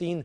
3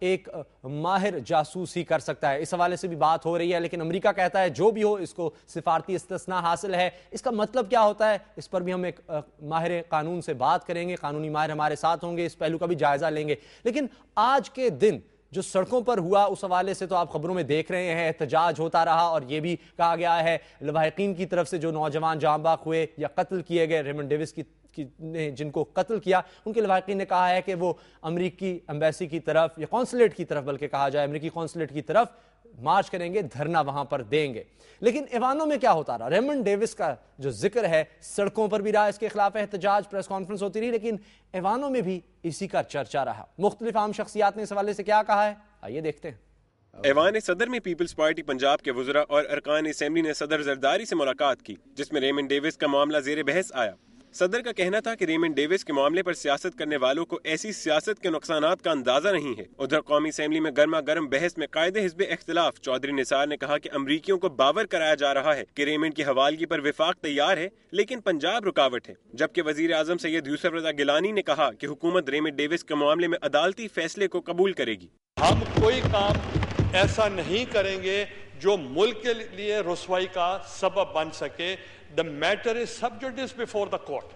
ایک ماہر جاسوس ہی کر سکتا ہے. اس حوالے سے بھی بات ہو رہی ہے, لیکن امریکہ کہتا ہے جو بھی ہو اس کو سفارتی استثناء حاصل ہے. اس کا مطلب کیا ہوتا ہے اس پر بھی ہم ایک ماہر قانون سے بات کریں گے, قانونی ماہر ہمارے ساتھ ہوں گے, اس پہلو کا بھی جائزہ لیں گے. لیکن آج کے دن جو سڑکوں پر ہوا اس حوالے سے تو آپ خبروں میں دیکھ رہے ہیں, احتجاج ہوتا رہا اور یہ بھی کہا گیا ہے لواحقین کی طرف سے جو نوجوان جاں بحق ہوئے یا قتل کیے گئے, ریمنڈ ڈیوس نے جن کو قتل کیا, ان کے لواحقین نے کہا ہے کہ وہ امریکی ایمبیسی کی طرف یا قونصلیٹ کی طرف, بلکہ کہا جائے امریکی قونصلیٹ کی طرف مارچ کریں گے, دھرنا وہاں پر دیں گے. لیکن ایوانوں میں کیا ہوتا رہا؟ ریمنڈ ڈیوس کا جو ذکر ہے سڑکوں پر بھی رہا, اس کے خلاف احتجاج, پریس کانفرنس ہوتی رہی, لیکن ایوانوں میں بھی اسی کا چرچا رہا. مختلف عام شخصیات نے اس حوالے سے کیا کہا ہے, آئیے دیکھتے ہیں. ایوان صدر میں پیپلز پارٹی پنجاب کے وزراء اور ارکان اسمبلی نے صدر زرداری سے ملاقات کی, جس میں ریمنڈ ڈیوس کا معاملہ زیر بحث آیا. صدر کا کہنا تھا کہ ریمنڈ ڈیوس کے معاملے پر سیاست کرنے والوں کو ایسی سیاست کے نقصانات کا اندازہ نہیں ہے. ادھر قومی اسمبلی میں گرما گرم بحث میں قائد حزب اختلاف چودھری نثار نے کہا کہ امریکیوں کو باور کرایا جا رہا ہے کہ ریمنڈ کی حوالگی پر وفاق تیار ہے, لیکن پنجاب رکاوٹ ہے. جبکہ وزیر اعظم سید یوسف رضا گیلانی نے کہا کہ حکومت ریمنڈ ڈیوس کے معاملے میں عدالتی فیصلے کو قبول کرے گی. ہم کوئی کام ایسا نہیں کریں گے جو ملک کے لیے رسوائی کا سبب بن سکے. The matter is sub judice before the court.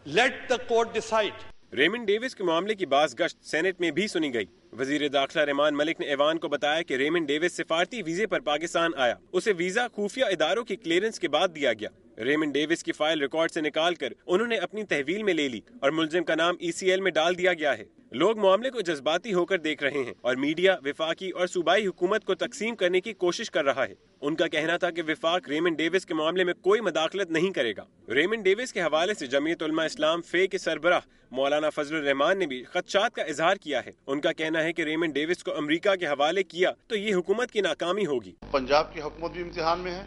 Let the court decide. Raymond Davis کے معاملے کی باز گشت سینٹ میں بھی سنی گئی. وزیر داخلہ رحمان ملک نے ایوان کو بتایا کہ ریمنڈ ڈیوس سفارتی ویزے پر پاکستان آیا, اسے ویزا خفیہ اداروں کی کلیئرنس کے بعد دیا گیا. ریمنڈ ڈیوس کی فائل ریکارڈ سے نکال کر انہوں نے اپنی تحویل میں لے لی اور ملزم کا نام ECL میں ڈال دیا گیا ہے. لوگ معاملے کو جذباتی ہو کر دیکھ رہے ہیں اور میڈیا وفاقی اور صوبائی حکومت کو تقسیم کرنے کی کوشش کر رہا ہے. ان کا کہنا تھا کہ وفاق ریمنڈ ڈیوس کے معاملے میں کوئی مداخلت نہیں کرے گا. ریمنڈ ڈیوس کے حوالے سے جمعیت علماء اسلام فے کے سربراہ مولانا فضل الرحمان نے بھی خدشات کا اظہار کیا ہے. ان کا کہنا ہے کہ ریمنڈ ڈیوس کو امریکہ کے حوالے کیا تو یہ حکومت کی ناکامی ہوگی. پنجاب کی حکومت بھی امتحان میں ہے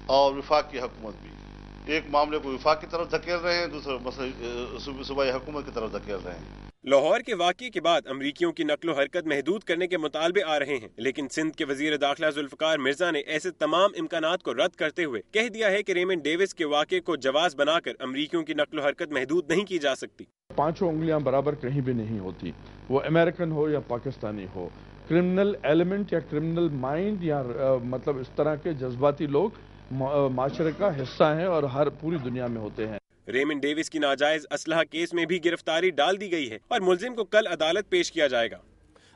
اور وفاق کی حکومت بھی. ایک معاملے کو وفاق کی طرف دھکیل رہے ہیں, دوسرا مسئلہ صوبائی حکومت کی طرف دھکیل رہے ہیں. لاہور کے واقعے کے بعد امریکیوں کی نقل و حرکت محدود کرنے کے مطالبے آ رہے ہیں, لیکن سندھ کے وزیر داخلہ ذوالفقار مرزا نے ایسے تمام امکانات کو رد کرتے ہوئے کہہ دیا ہے کہ ریمنڈ ڈیوس کے واقعے کو جواز بنا کر امریکیوں کی نقل و حرکت محدود نہیں کی جا سکتی. 5 انگلیاں برابر کہیں بھی نہیں ہوتی, وہ امریکن ہو یا پاکستانی ہو. کرمنل ایلیمنٹ یا کرمنل مائنڈ یا مطلب اس طرح کے جذباتی لوگ معاشرے کا حصہ ہیں اور ہر پوری دنیا میں ہوتے ہیں. ریمنڈ ڈیوس کی ناجائز اسلحہ کیس میں بھی گرفتاری ڈال دی گئی ہے اور ملزم کو کل عدالت پیش کیا جائے گا.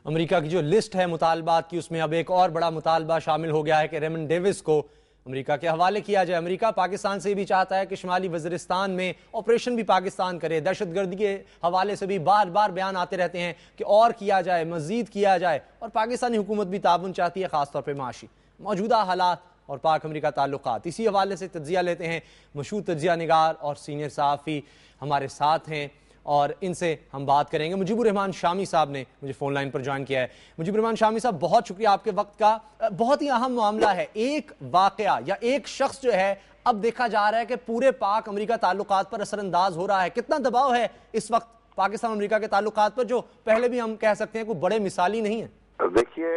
امریکہ کی جو لسٹ ہے مطالبات کی, اس میں اب ایک اور بڑا مطالبہ شامل ہو گیا ہے کہ ریمنڈ ڈیوس کو امریکہ کے حوالے کیا جائے. امریکہ پاکستان سے بھی چاہتا ہے کہ شمالی وزیرستان میں آپریشن بھی پاکستان کرے. دہشت گردی کے حوالے سے بھی بار بار بیان آتے رہتے ہیں کہ اور کیا جائے, مزید کیا جائے, اور پاکستانی حکومت بھی تعاون چاہتی ہے, خاص طور پہ معاشی. موجودہ حالات اور پاک امریکہ تعلقات, اسی حوالے سے تجزیہ لیتے ہیں. مشہور تجزیہ نگار اور سینئر صحافی ہمارے ساتھ ہیں اور ان سے ہم بات کریں گے. مجیب الرحمان شامی صاحب نے مجھے فون لائن پر جوائن کیا ہے. مجیب الرحمان شامی صاحب, بہت شکریہ آپ کے وقت کا. بہت ہی اہم معاملہ ہے. ایک واقعہ یا ایک شخص جو ہے اب دیکھا جا رہا ہے کہ پورے پاک امریکہ تعلقات پر اثر انداز ہو رہا ہے. کتنا دباؤ ہے اس وقت پاکستان امریکہ کے تعلقات پر, جو پہلے بھی ہم کہہ سکتے ہیں کوئی بڑے مثالی نہیں ہے. دیکھیے,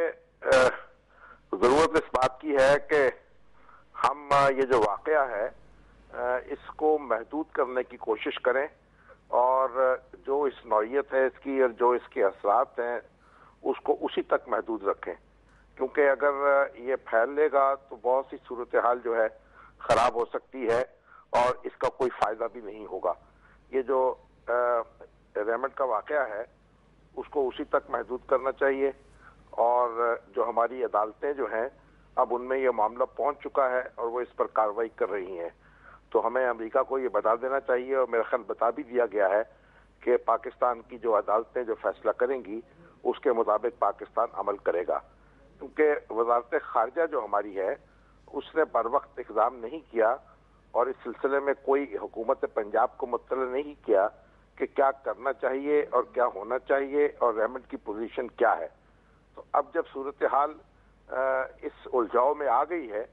ضرورت اس بات کی ہے کہ ہم یہ جو واقعہ ہے اس کو محدود کرنے کی کوشش کریں اور جو اس نوعیت ہے اس کی اور جو اس کے اثرات ہیں اس کو اسی تک محدود رکھیں, کیونکہ اگر یہ پھیل لے گا تو بہت سی صورتحال جو ہے خراب ہو سکتی ہے اور اس کا کوئی فائدہ بھی نہیں ہوگا. یہ جو ریمنڈ کا واقعہ ہے اس کو اسی تک محدود کرنا چاہیے اور جو ہماری عدالتیں جو ہیں اب ان میں یہ معاملہ پہنچ چکا ہے اور وہ اس پر کارروائی کر رہی ہیں, تو ہمیں امریکہ کو یہ بتا دینا چاہیے اور میرا خیال بتا بھی دیا گیا ہے کہ پاکستان کی جو عدالتیں جو فیصلہ کریں گی اس کے مطابق پاکستان عمل کرے گا. کیونکہ وزارت خارجہ جو ہماری ہے اس نے بر وقت اقدام نہیں کیا اور اس سلسلے میں کوئی حکومت پنجاب کو مطلع نہیں کیا کہ کیا کرنا چاہیے اور کیا ہونا چاہیے اور ریمنڈ کی پوزیشن کیا ہے. تو اب جب صورتحال اس الجھاؤ میں آ گئی ہے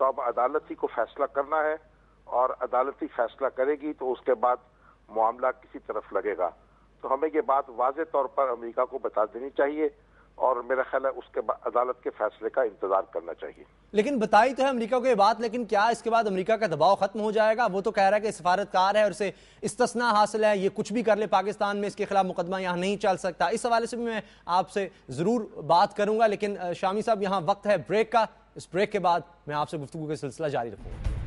تو اب عدالت ہی کو فیصلہ کرنا ہے اور عدالت ہی فیصلہ کرے گی تو اس کے بعد معاملہ کسی طرف لگے گا. تو ہمیں یہ بات واضح طور پر امریکہ کو بتا دینی چاہیے اور میرا خیال ہے اس کے بعد عدالت کے فیصلے کا انتظار کرنا چاہیے. لیکن بتائی تو ہے امریکہ کو یہ بات، لیکن کیا اس کے بعد امریکہ کا دباؤ ختم ہو جائے گا؟ وہ تو کہہ رہا ہے کہ سفارتکار ہے اور اسے استثناء حاصل ہے، یہ کچھ بھی کر لے پاکستان میں اس کے خلاف مقدمہ یہاں نہیں چل سکتا. اس حوالے سے بھی میں آپ سے ضرور بات کروں گا، لیکن شامی صاحب یہاں وقت ہے بریک کا. اس بریک کے بعد میں آپ سے گفتگو کا سلسلہ جاری رکھوں گا.